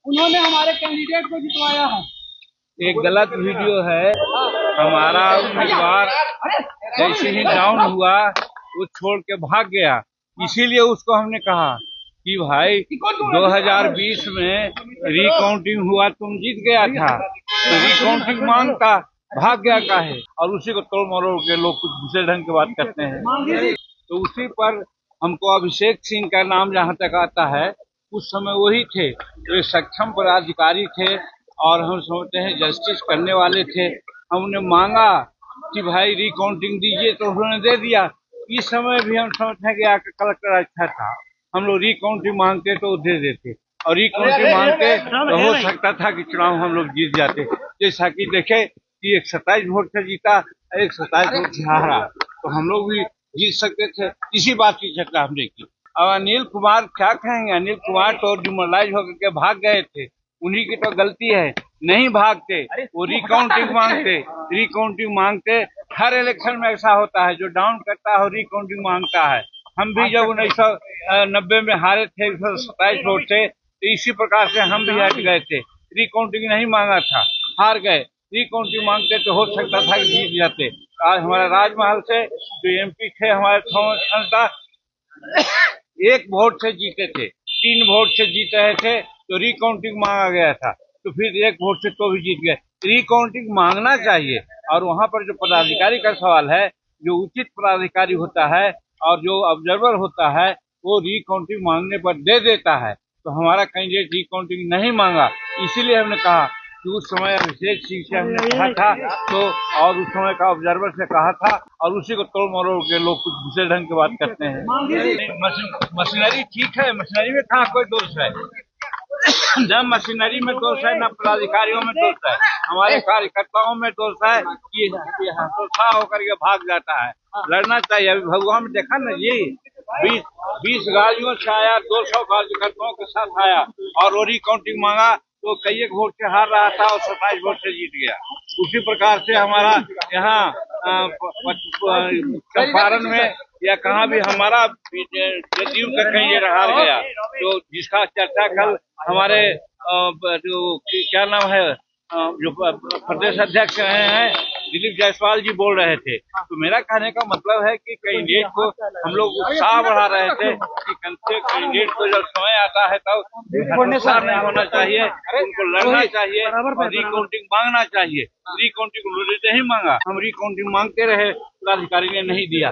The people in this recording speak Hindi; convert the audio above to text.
उन्होंने हमारे कैंडिडेट को जितवाया है। एक गलत वीडियो है। हमारा उम्मीदवार जैसे ही डाउन हुआ वो छोड़ के भाग गया, इसीलिए उसको हमने कहा कि भाई 2020 में रिकाउंटिंग हुआ, तुम जीत गया था, तो रिकाउंटिंग मांगता, भाग गया काहे? और उसी को तोड़ मरोड़ के लोग कुछ दूसरे ढंग की बात करते हैं। तो उसी पर हमको अभिषेक सिंह का नाम जहाँ तक आता है, उस समय वही थे जो सक्षम पदाधिकारी थे और हम समझते हैं जस्टिस करने वाले थे। हमने मांगा कि भाई रिकाउंटिंग दीजिए, तो उन्होंने दे दिया। इस समय भी हम समझते हैं कि आकर कलेक्टर अच्छा था, हम लोग रिकाउंटिंग मांगते तो दे देते, और रिकाउंटिंग मांगते तो हो सकता था कि चुनाव हम लोग जीत जाते। जैसा कि देखे कि एक 27 वोट से जीता, एक 27 वोट से हारा, तो हम लोग भी जीत सकते थे। इसी बात की चर्चा हमने की। अब अनिल कुमार क्या कहेंगे? अनिल कुमार तो डिमोरलाइज होकर के भाग गए थे, उन्हीं की तो गलती है। नहीं भागते, वो रिकाउंटिंग मांगते। हर इलेक्शन में ऐसा होता है, जो डाउन करता है रिकाउंटिंग मांगता है। हम भी जब 1990 में हारे थे 127 वोट से, तो इसी प्रकार से हम भी हट गए थे, रिकाउंटिंग नहीं मांगा था, हार गए। रिकाउंटिंग मांगते तो हो सकता था कि जीत जाते। आज हमारे राजमहल से जो एमपी थे हमारे थॉमस खंता, 1 वोट से जीते थे, 3 वोट से जीत रहे थे, तो रिकाउंटिंग मांगा गया था, तो फिर 1 वोट से तो भी जीत गए। रिकाउंटिंग मांगना चाहिए। और वहां पर जो पदाधिकारी का सवाल है, जो उचित पदाधिकारी होता है और जो ऑब्जर्वर होता है, वो रिकाउंटिंग मांगने पर दे देता है। तो हमारा कैंडिडेट रिकाउंटिंग नहीं मांगा, इसीलिए हमने कहा कि उस समय अभिषेक सिंह से हमने कहा था, तो और उस समय का ऑब्जर्वर से कहा था, और उसी को तोड़ मरोड़ के लोग कुछ दूसरे ढंग की बात करते हैं। मशीनरी ठीक है, मशीनरी में कहाँ कोई दोष है? न मशीनरी में दोष है, न पदाधिकारियों में दोष है, हमारे कार्यकर्ताओं में दोष है कि हतोत्साह होकर के भाग जाता है। लड़ना चाहिए। अभी भगवान में देखा ना जी, 20 गाड़ियों से आया, 200 कार्यकर्ताओं के साथ आया, और वो रिकाउंटिंग मांगा तो कई एक वोट से हार रहा था और 27 वोट से जीत गया। उसी प्रकार से हमारा यहाँ चंपारण में या कहाँ भी हमारा जदयू का कैंडिडेट हार गया, तो जिसका चर्चा कल हमारे जो क्या नाम है, जो प्रदेश अध्यक्ष रहे हैं दिलीप जायसवाल जी बोल रहे थे। तो मेरा कहने का मतलब है कि कैंडिडेट को हम लोग उत्साह बढ़ा रहे थे कि कैंडिडेट को जब समय आता है तब उत्साह नहीं होना चाहिए, उनको लड़ना चाहिए और रिकाउंटिंग मांगना चाहिए। रिकाउंटिंग नहीं मांगा, हम रिकाउंटिंग मांगते रहे, पदाधिकारी ने नहीं दिया।